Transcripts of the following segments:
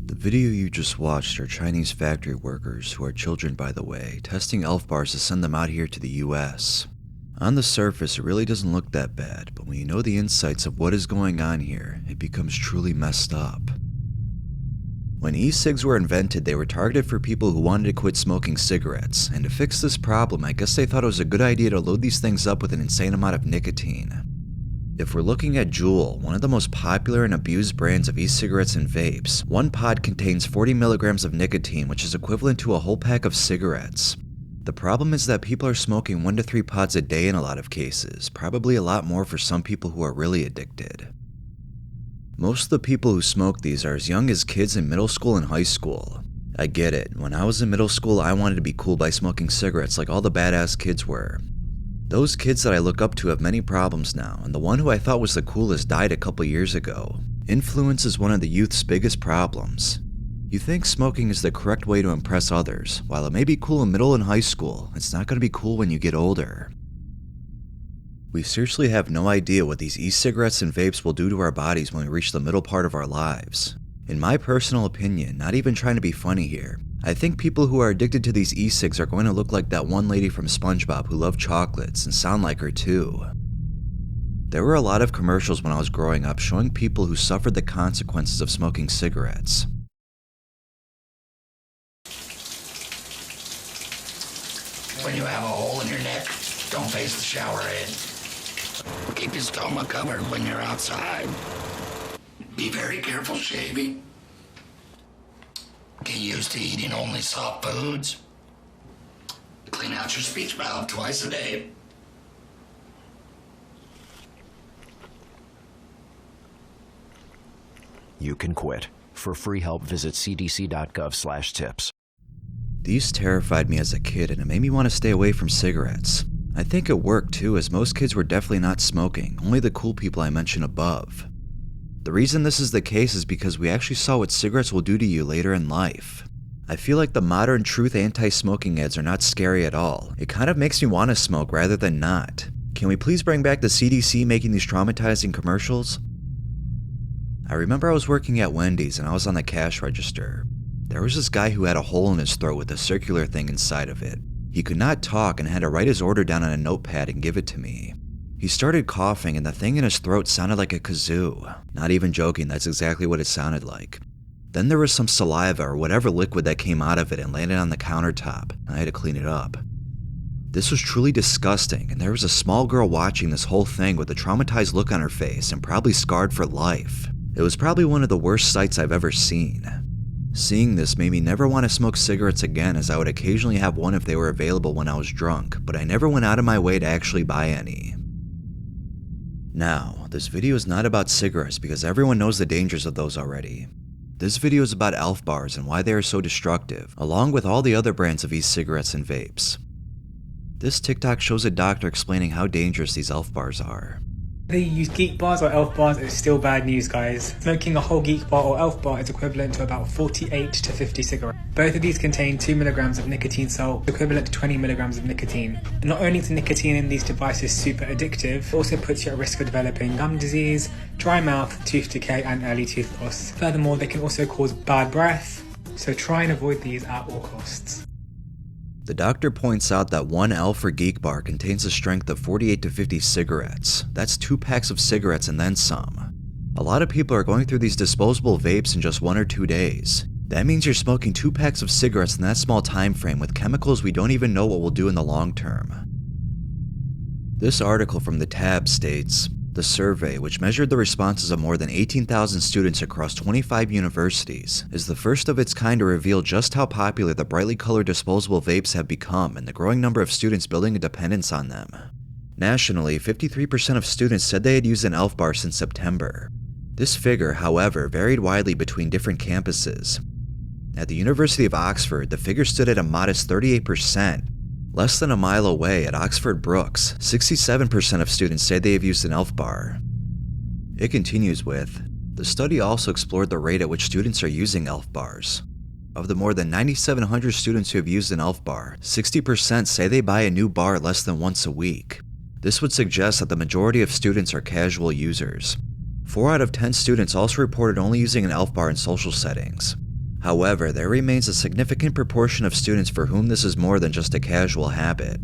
The video you just watched are Chinese factory workers, who are children by the way, testing elf bars to send them out here to the US. On the surface, it really doesn't look that bad, but when you know the insights of what is going on here, it becomes truly messed up. When e-cigs were invented, they were targeted for people who wanted to quit smoking cigarettes, and to fix this problem, I guess they thought it was a good idea to load these things up with an insane amount of nicotine. If we're looking at Juul, one of the most popular and abused brands of e-cigarettes and vapes, one pod contains 40 milligrams of nicotine, which is equivalent to a whole pack of cigarettes. The problem is that people are smoking 1 to 3 pods a day in a lot of cases, probably a lot more for some people who are really addicted. Most of the people who smoke these are as young as kids in middle school and high school. I get it, when I was in middle school I wanted to be cool by smoking cigarettes like all the badass kids were. Those kids that I look up to have many problems now, and the one who I thought was the coolest died a couple years ago. Influence is one of the youth's biggest problems. You think smoking is the correct way to impress others. While it may be cool in middle and high school, it's not going to be cool when you get older. We seriously have no idea what these e-cigarettes and vapes will do to our bodies when we reach the middle part of our lives. In my personal opinion, not even trying to be funny here, I think people who are addicted to these e-cigs are going to look like that one lady from SpongeBob who loved chocolates and sound like her too. There were a lot of commercials when I was growing up showing people who suffered the consequences of smoking cigarettes. When you have a hole in your neck, don't face the shower head. Keep your stomach covered when you're outside. Be very careful shaving. Get used to eating only soft foods. Clean out your speech valve twice a day. You can quit. For free help, visit cdc.gov/tips. These terrified me as a kid, and it made me want to stay away from cigarettes. I think it worked too, as most kids were definitely not smoking, only the cool people I mentioned above. The reason this is the case is because we actually saw what cigarettes will do to you later in life. I feel like the modern truth anti-smoking ads are not scary at all. It kind of makes me want to smoke rather than not. Can we please bring back the CDC making these traumatizing commercials? I remember I was working at Wendy's and I was on the cash register. There was this guy who had a hole in his throat with a circular thing inside of it. He could not talk and had to write his order down on a notepad and give it to me. He started coughing and the thing in his throat sounded like a kazoo. Not even joking, that's exactly what it sounded like. Then there was some saliva or whatever liquid that came out of it and landed on the countertop. I had to clean it up. This was truly disgusting, and there was a small girl watching this whole thing with a traumatized look on her face and probably scarred for life. It was probably one of the worst sights I've ever seen. Seeing this made me never want to smoke cigarettes again, as I would occasionally have one if they were available when I was drunk, but I never went out of my way to actually buy any. Now, this video is not about cigarettes because everyone knows the dangers of those already. This video is about elf bars and why they are so destructive, along with all the other brands of e-cigarettes and vapes. This TikTok shows a doctor explaining how dangerous these elf bars are. Whether you use geek bars or elf bars, it's still bad news, guys. Smoking a whole geek bar or elf bar is equivalent to about 48 to 50 cigarettes. Both of these contain 2 milligrams of nicotine salt, equivalent to 20 milligrams of nicotine. And not only is the nicotine in these devices super addictive, it also puts you at risk of developing gum disease, dry mouth, tooth decay, and early tooth loss. Furthermore, they can also cause bad breath, so try and avoid these at all costs. The doctor points out that one elf or geek bar contains a strength of 48 to 50 cigarettes. That's 2 packs of cigarettes and then some. A lot of people are going through these disposable vapes in just 1 or 2 days. That means you're smoking 2 packs of cigarettes in that small time frame with chemicals we don't even know what will do in the long term. This article from the Tab states, the survey, which measured the responses of more than 18,000 students across 25 universities, is the first of its kind to reveal just how popular the brightly colored disposable vapes have become and the growing number of students building a dependence on them. Nationally, 53% of students said they had used an elf bar since September. This figure, however, varied widely between different campuses. At the University of Oxford, the figure stood at a modest 38%. Less than a mile away at Oxford Brookes, 67% of students say they have used an elf bar. It continues with, the study also explored the rate at which students are using elf bars. Of the more than 9,700 students who have used an elf bar, 60% say they buy a new bar less than once a week. This would suggest that the majority of students are casual users. 4 out of 10 students also reported only using an elf bar in social settings. However, there remains a significant proportion of students for whom this is more than just a casual habit.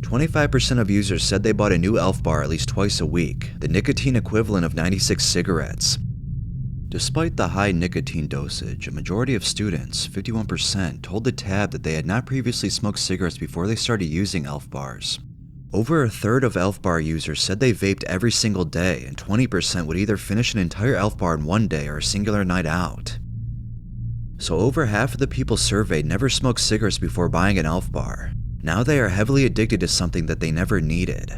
25% of users said they bought a new Elf bar at least twice a week, the nicotine equivalent of 96 cigarettes. Despite the high nicotine dosage, a majority of students, 51%, told the Tab that they had not previously smoked cigarettes before they started using Elf bars. Over a third of Elf bar users said they vaped every single day, and 20% would either finish an entire Elf bar in one day or a singular night out. So over half of the people surveyed never smoked cigarettes before buying an Elf bar. Now they are heavily addicted to something that they never needed.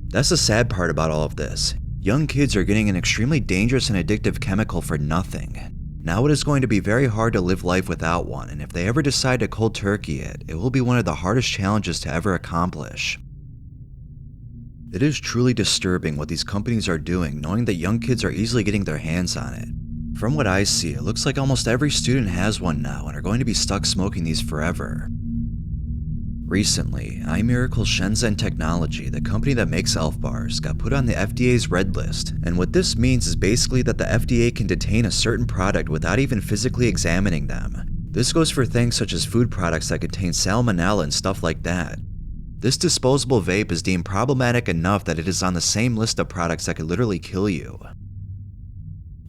That's the sad part about all of this. Young kids are getting an extremely dangerous and addictive chemical for nothing. Now it is going to be very hard to live life without one, and if they ever decide to cold turkey it, it will be one of the hardest challenges to ever accomplish. It is truly disturbing what these companies are doing, knowing that young kids are easily getting their hands on it. From what I see, it looks like almost every student has one now and are going to be stuck smoking these forever. Recently, iMiracle Shenzhen Technology, the company that makes Elf bars, got put on the FDA's red list, and what this means is basically that the FDA can detain a certain product without even physically examining them. This goes for things such as food products that contain salmonella and stuff like that. This disposable vape is deemed problematic enough that it is on the same list of products that could literally kill you.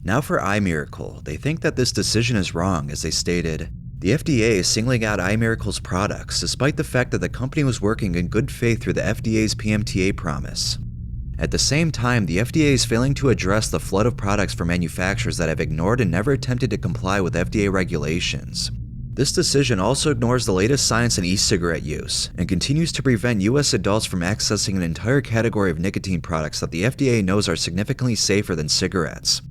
Now for iMiracle, they think that this decision is wrong, as they stated, "The FDA is singling out iMiracle's products despite the fact that the company was working in good faith through the FDA's PMTA promise. At the same time, the FDA is failing to address the flood of products from manufacturers that have ignored and never attempted to comply with FDA regulations. This decision also ignores the latest science in e-cigarette use and continues to prevent US adults from accessing an entire category of nicotine products that the FDA knows are significantly safer than cigarettes.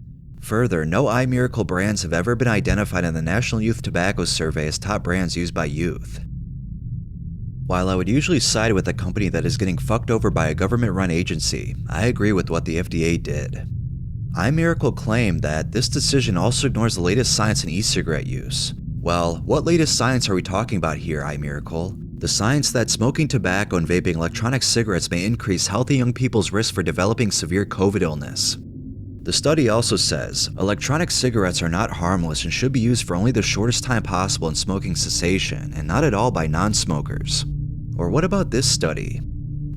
Further, no iMiracle brands have ever been identified in the National Youth Tobacco Survey as top brands used by youth." While I would usually side with a company that is getting fucked over by a government-run agency, I agree with what the FDA did. iMiracle claimed that this decision also ignores the latest science in e-cigarette use. Well, what latest science are we talking about here, iMiracle? The science that smoking tobacco and vaping electronic cigarettes may increase healthy young people's risk for developing severe COVID illness. The study also says, electronic cigarettes are not harmless and should be used for only the shortest time possible in smoking cessation, and not at all by non-smokers. Or what about this study?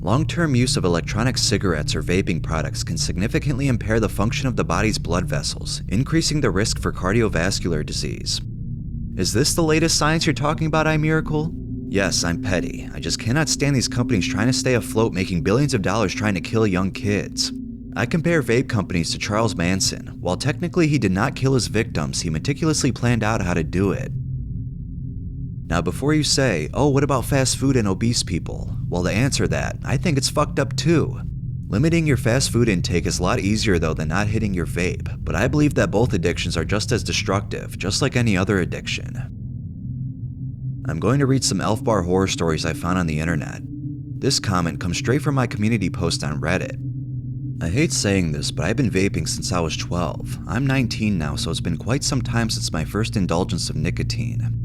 Long-term use of electronic cigarettes or vaping products can significantly impair the function of the body's blood vessels, increasing the risk for cardiovascular disease. Is this the latest science you're talking about, iMiracle? Yes, I'm petty. I just cannot stand these companies trying to stay afloat making billions of dollars trying to kill young kids. I compare vape companies to Charles Manson. While technically he did not kill his victims, he meticulously planned out how to do it. Now before you say, oh, what about fast food and obese people? Well, to answer that, I think it's fucked up too. Limiting your fast food intake is a lot easier though than not hitting your vape, but I believe that both addictions are just as destructive, just like any other addiction. I'm going to read some Elf bar horror stories I found on the internet. This comment comes straight from my community post on Reddit. I hate saying this, but I've been vaping since I was 12. I'm 19 now, so it's been quite some time since my first indulgence of nicotine.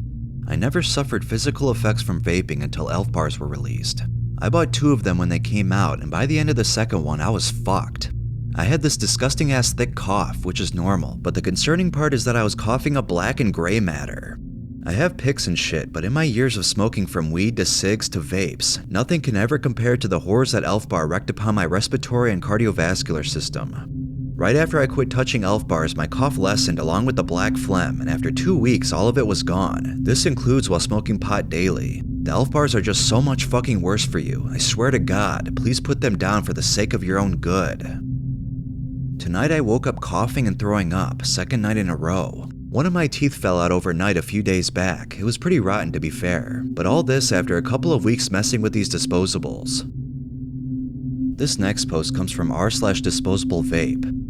I never suffered physical effects from vaping until Elf bars were released. I bought 2 of them when they came out, and by the end of the second one, I was fucked. I had this disgusting ass thick cough, which is normal, but the concerning part is that I was coughing up black and gray matter. I have pics and shit, but in my years of smoking from weed to cigs to vapes, nothing can ever compare to the horrors that Elf bar wreaked upon my respiratory and cardiovascular system. Right after I quit touching Elf bars, my cough lessened along with the black phlegm, and after 2 weeks, all of it was gone. This includes while smoking pot daily. The Elf bars are just so much fucking worse for you. I swear to God, please put them down for the sake of your own good. Tonight I woke up coughing and throwing up, second night in a row. One of my teeth fell out overnight a few days back. It was pretty rotten to be fair, but all this after a couple of weeks messing with these disposables. This next post comes from r/disposablevape.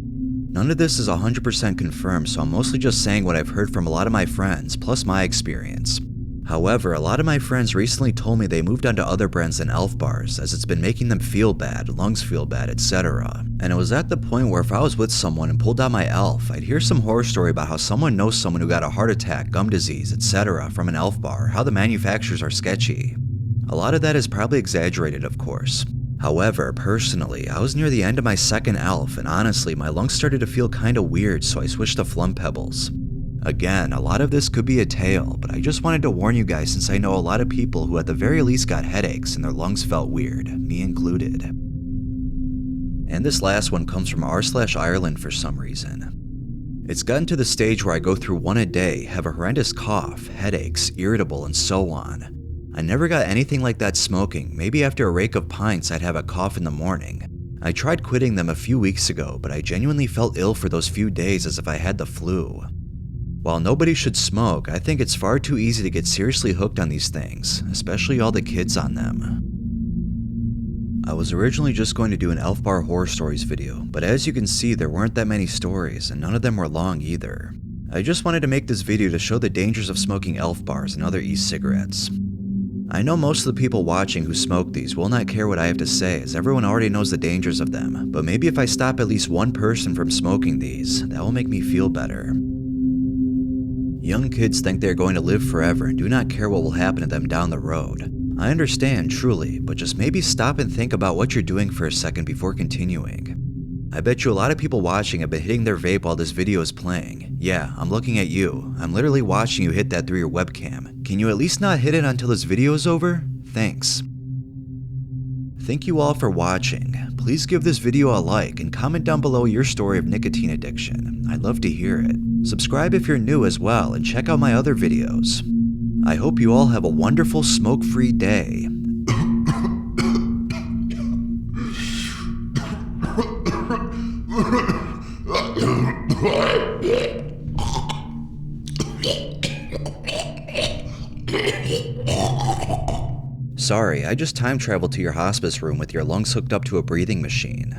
None of this is 100% confirmed, so I'm mostly just saying what I've heard from a lot of my friends, plus my experience. However, a lot of my friends recently told me they moved on to other brands than Elf bars, as it's been making them feel bad, lungs feel bad, etc. And it was at the point where if I was with someone and pulled out my Elf, I'd hear some horror story about how someone knows someone who got a heart attack, gum disease, etc. from an Elf bar, how the manufacturers are sketchy. A lot of that is probably exaggerated, of course. However, personally, I was near the end of my second Elf, and honestly, my lungs started to feel kinda weird, so I switched to Flum Pebbles. Again, a lot of this could be a tale, but I just wanted to warn you guys since I know a lot of people who at the very least got headaches and their lungs felt weird, me included. And this last one comes from r/Ireland for some reason. It's gotten to the stage where I go through one a day, have a horrendous cough, headaches, irritable, and so on. I never got anything like that smoking. Maybe after a rake of pints I'd have a cough in the morning. I tried quitting them a few weeks ago, but I genuinely felt ill for those few days as if I had the flu. While nobody should smoke, I think it's far too easy to get seriously hooked on these things, especially all the kids on them. I was originally just going to do an Elf Bar horror stories video, but as you can see there weren't that many stories and none of them were long either. I just wanted to make this video to show the dangers of smoking Elf Bars and other e-cigarettes. I know most of the people watching who smoke these will not care what I have to say as everyone already knows the dangers of them, but maybe if I stop at least one person from smoking these, that will make me feel better. Young kids think they are going to live forever and do not care what will happen to them down the road. I understand, truly, but just maybe stop and think about what you're doing for a second before continuing. I bet you a lot of people watching have been hitting their vape while this video is playing. Yeah, I'm looking at you. I'm literally watching you hit that through your webcam. Can you at least not hit it until this video is over? Thanks. Thank you all for watching. Please give this video a like and comment down below your story of nicotine addiction. I'd love to hear it. Subscribe if you're new as well and check out my other videos. I hope you all have a wonderful smoke-free day. Sorry, I just time traveled to your hospice room with your lungs hooked up to a breathing machine.